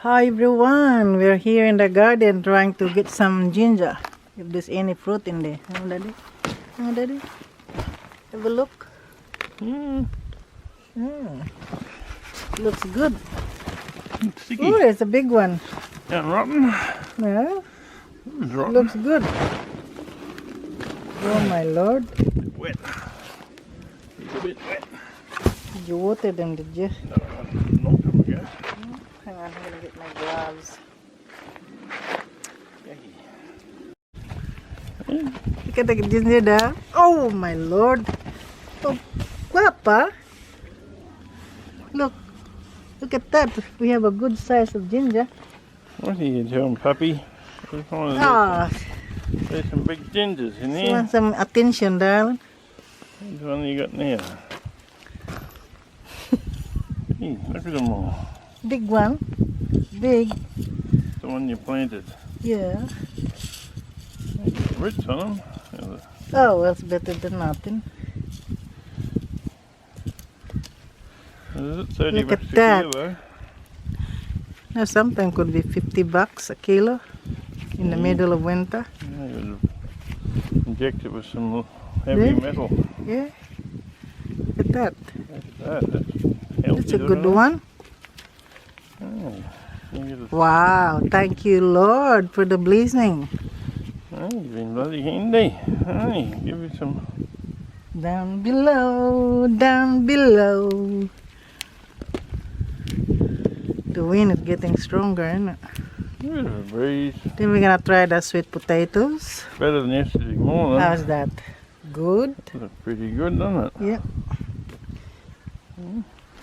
Hi everyone, we're here in the garden trying to get some ginger. If there's any fruit in there. Oh, Daddy? Oh, Daddy? Have a look. Looks good. It's sticky. Oh, it's a big one. And rotten. Yeah, It's rotten. looks good. Oh my lord. Wet. It's a bit wet. Did you water them, did you? No, not come again. Hang on, I'm gonna get my gloves. Look at the ginger there. Oh my lord. Oh, Papa. Look at that. We have a good size of ginger. What are you doing, puppy? Ah, There's some big gingers in you there. want some attention, darling? Which one you got now? Hey, look at them all. Big one. Big. The one you planted. Yeah. Roots on them. Oh, that's better than nothing. Is it 30 Look at bucks a that. kilo? Now, something could be $50 a kilo in the middle of winter. Yeah, you inject it with some heavy Yeah. metal. Yeah. Look at that. Look at that. That's healthy. It's a good one. Oh, you get a- Wow. Thank you, Lord, for the blessing. oh, you've been bloody handy. Hey, give you some. Down below, down below. The wind is getting stronger, isn't it? Bit of a breeze. Then we're gonna try the sweet potatoes. Better than yesterday morning. How's that? Good? Looks pretty good, doesn't it? Yep.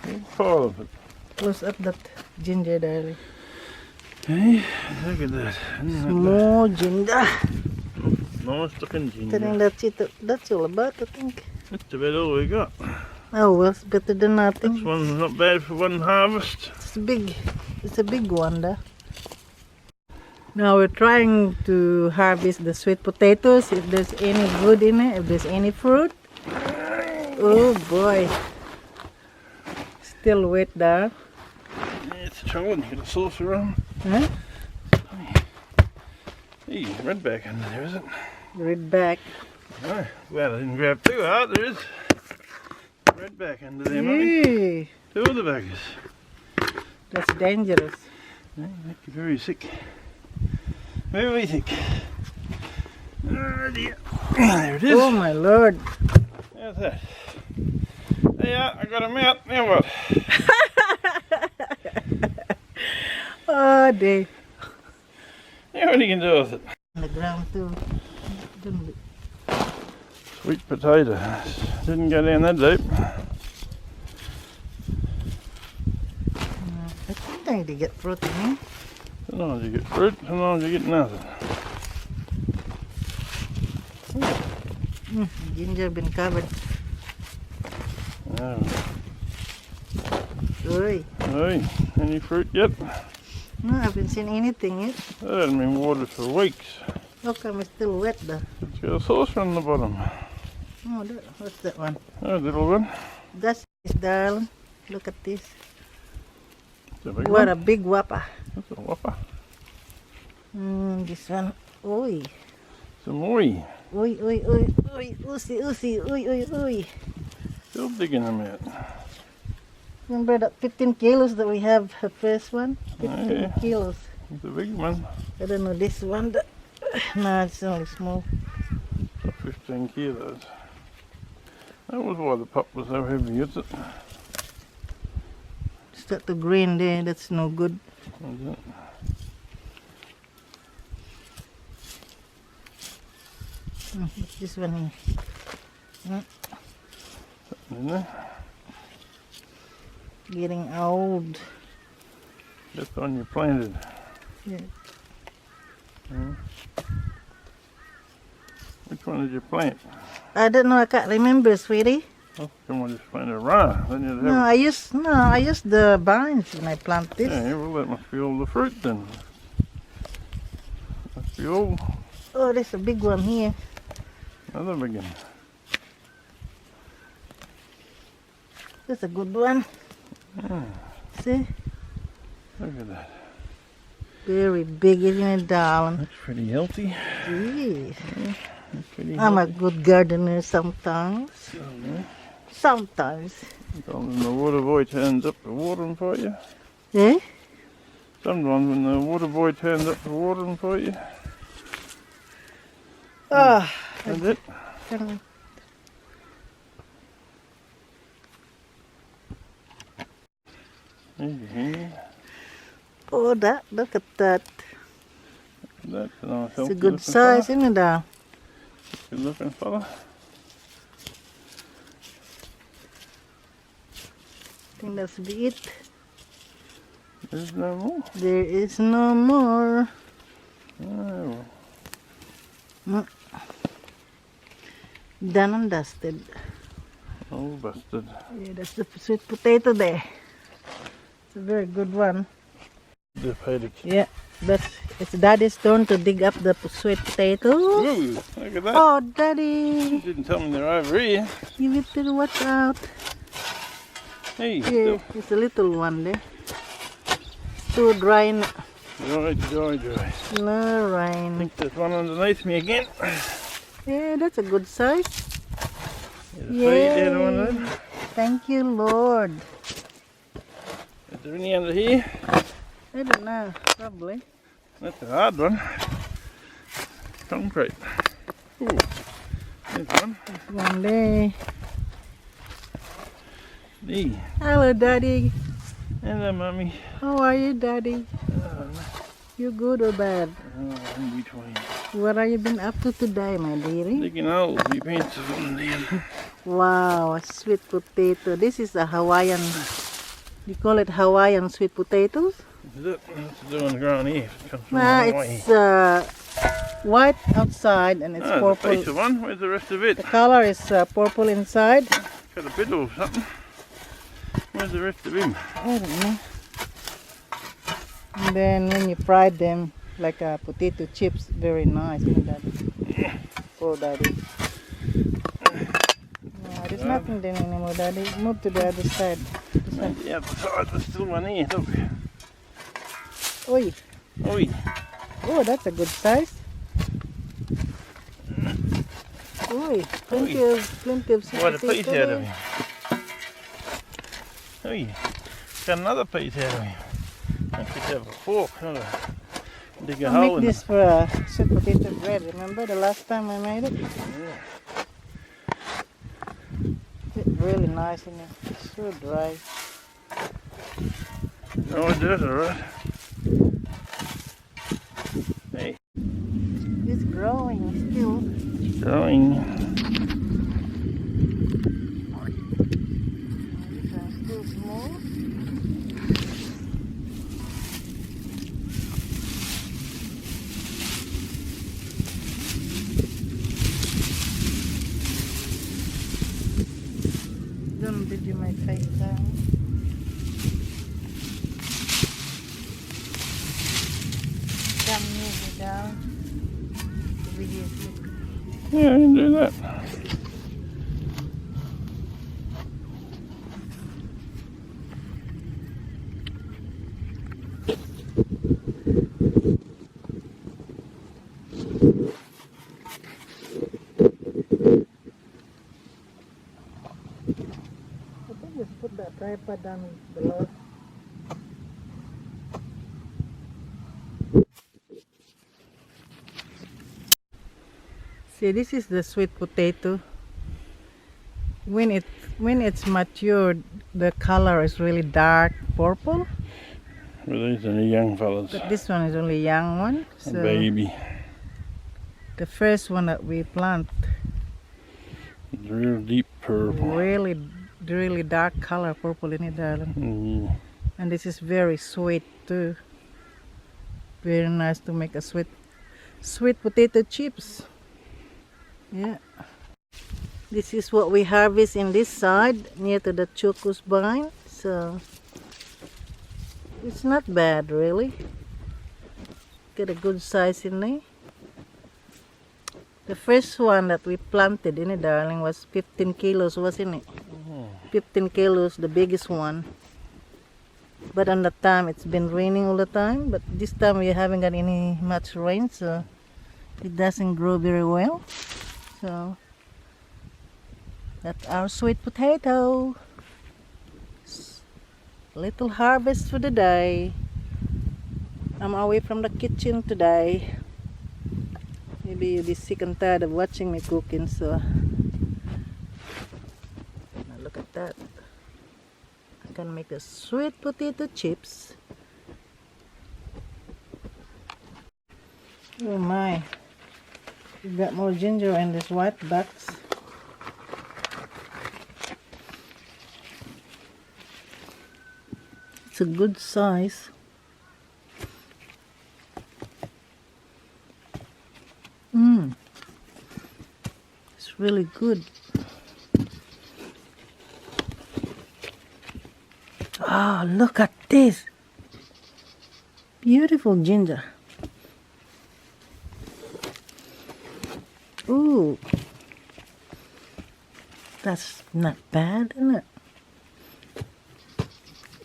Big pile of it. Close up that ginger, darling. Hey, look at that. Isn't that More ginger. nice looking I think ginger. that's all about, I think. That's about all we got. Oh, well, it's better than nothing. This one's not bad for one harvest. It's big. It's a big one, though. Now we're trying to harvest the sweet potatoes. If there's any good in it, if there's any fruit. Oh boy. Still wet there. Yeah, it's a trouble. You get a saucer on. Huh? Hey, redback under there, is it? Read back. Oh, well, I didn't grab too hard. There is redback under there, mummy. Eee, Two of the baggers. that's dangerous. They make you very sick. Very sick. Oh dear. There it is. Oh my lord. How's that? Yeah, I got him out. Now what? Oh dear. Now what are you going to do with it? On the ground too. Sweet potato. Didn't go down that deep. I think I need to get fruit in here. Sometimes you get fruit, sometimes you get nothing. Ginger been covered. Oh, Oi. hey, any fruit yet? No, I haven't seen anything yet. That hasn't been watered for weeks. How come it's still wet though? It's got a saucer on the bottom. Oh, what's that one? Oh, little one. That's this, darling. Look at this. It's a big What one. a big whopper. That's a whopper. This one. Oi. Some more. Oi, oi, oi, oi. Usi, usi, oi, oi, oi. Still digging them out. Remember that 15 kilos that we have, the first one? 15 yeah. kilos. It's a big one. I don't know this one. No, it's only small. It's got 15 kilos. That was why the pup was so heavy, is it? It's got the green there. That's no good. Is it? What's this one here? Isn't it? Getting old. That's the one you planted. Yeah. Which one did you plant? I don't know. I can't remember, sweetie. Oh, come on, just plant a rye. Then you'd have. No, I use the vines when I plant this. Yeah, well, that must be all the fruit then. Must be all. Oh, there's a big one here. Another big one. That's a good one. See? Look at that. Very big, isn't it, darling? That's pretty healthy. Yeah. That's pretty I'm a healthy. good gardener sometimes. Okay. Sometimes. Sometimes when the water boy turns up to watering for you. Eh? Sometimes when the water boy turns up to watering for you. Ah. That's it. Mm-hmm. Oh, look at that. That's a nice It's healthy a good looking size, fella. isn't it, darling? Good looking fella. I think that's be it. There's no more. There is no more. Oh, Done and dusted. all busted. Yeah, that's the sweet potato there. It's a very good one. The paddock. Yeah, it's Daddy's turn to dig up the sweet potatoes. Ooh, look at that. Oh, You Daddy, didn't tell me they're over here. you little watch out. Hey, Yeah, it's a little one there. Too dry, dry. no I rain. think there's one underneath me again. Yeah, that's a good size. There's a feed there, one of Yay. them. Thank you, Lord. Is there any under here? I don't know, probably. That's a hard one. Concrete. Ooh, there's one. One day. Hey, Hello, Daddy. hello, mummy. How are you, Daddy? You good or bad? In between. What have you been up to today, my dearie? Digging holes, my pants are falling down. Wow, a sweet potato. This is a Hawaiian. You call it Hawaiian sweet potatoes? What's the one growing here? It comes from Nah, Hawaii. it's white outside and it's The purple. piece of one. Where's the rest of it? The color is purple inside. Got a bit or something. Where's the rest of him? I don't know. And then when you fried them like potato chips, very nice, isn't that? Oh, Daddy. No, there's nothing there anymore, Daddy. Move to the other side. This one. The other side, there's still one here. Look. Oi. Oi. Oh, that's a good size. Oi, plenty of sweet What a potato piece out of there. him. Oi. Got another piece out of him. I could have a fork, not a dig a I'll hole make in this for sweet potato bread. Remember the last time I made it? Yeah. It's really nice in it. It's so dry. Oh, it does, alright. Hey, It's growing still. growing. This one's still small. Don't video my face down. Come near me down. The video is good. Yeah, I can do that. I think just put that tripod down below. See, this is the sweet potato. When it's matured, the color is really dark purple. But these are the young fellas. But this one is only young one. A So baby. the first one that we plant, It's real deep purple. really dark color purple in it, darling. Mm. And this is very sweet too. Very nice to make a sweet potato chips. Yeah. This is what we harvest in this side near to the chocus vine. So it's not bad really. Get a good size in there. The first one that we planted in it, darling, was 15 kilos, wasn't it? 15 kilos, the biggest one. But on the time it's been raining all the time, but this time we haven't got any much rain, so it doesn't grow very well. So that's our sweet potato. Little harvest for the day. I'm away from the kitchen today. Maybe you'll be sick and tired of watching me cooking, so now look at that. I can make the sweet potato chips. Oh my, we got more ginger in this white box. It's a good size. It's really good. Oh, look at this. Beautiful ginger. Ooh. That's not bad, isn't it?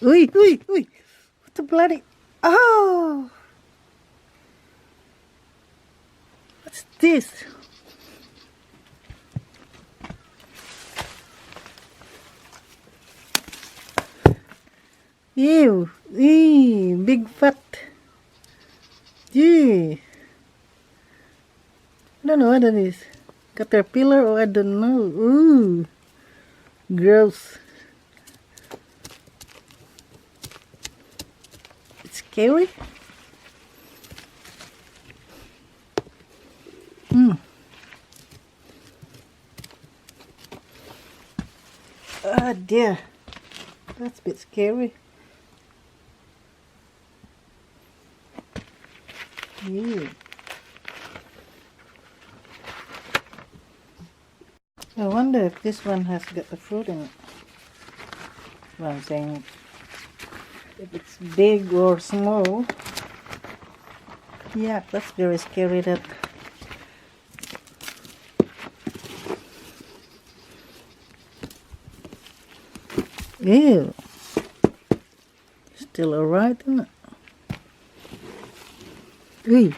Oi, oi, oi. What the bloody... Oh! What's this? Ew, ew, big fat. Ew. I don't know what that is. Caterpillar or I don't know. Ooh, gross. It's scary. Oh dear, that's a bit scary. Yeah. I wonder if this one has got the fruit in it. Well, I'm saying if it's big or small. Yeah, that's very scary. That. Ew. Still alright, isn't it? Ew.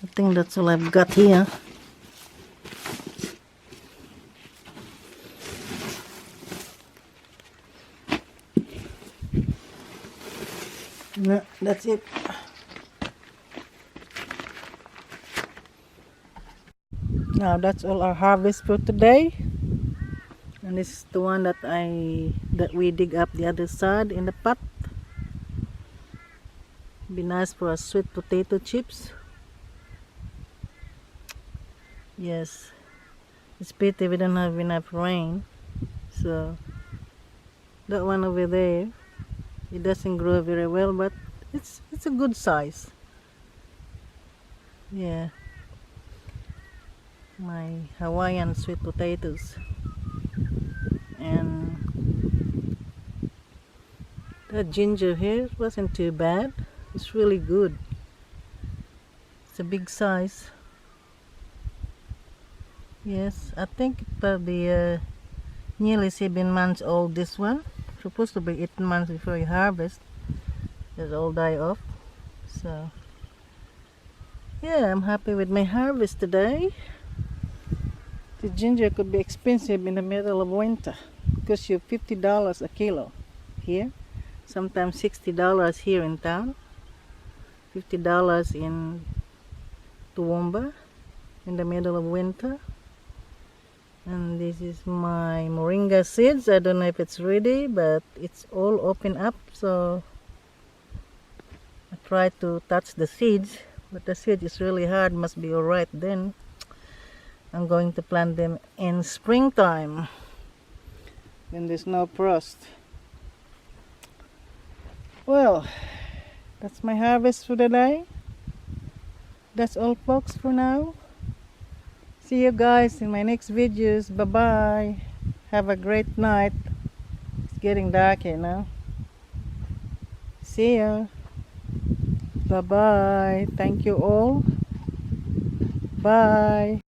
I think that's all I've got here. No, that's it. Now that's all our harvest for today. And this is the one that we dig up the other side in the pot. Be nice for a sweet potato chips. Yes, it's pity we don't have enough rain. So that one over there, it doesn't grow very well, but it's a good size. Yeah, my Hawaiian sweet potatoes. And that ginger here wasn't too bad. It's really good. It's a big size. Yes, I think it probably nearly 7 months old, this one. Supposed to be 8 months before you harvest. It all die off. So yeah, I'm happy with my harvest today. The ginger could be expensive in the middle of winter. Costs you $50 a kilo here. Sometimes $60 here in town. $50 in Toowoomba in the middle of winter. And this is my moringa seeds. I don't know if it's ready, but it's all open up, so I try to touch the seeds, but the seed is really hard. Must be alright then. I'm going to plant them in springtime when there's no frost. Well, that's my harvest for the day. That's all, folks, for now. See you guys in my next videos. Bye bye. Have a great night. It's getting dark here now. See ya. Bye bye. Thank you all. Bye.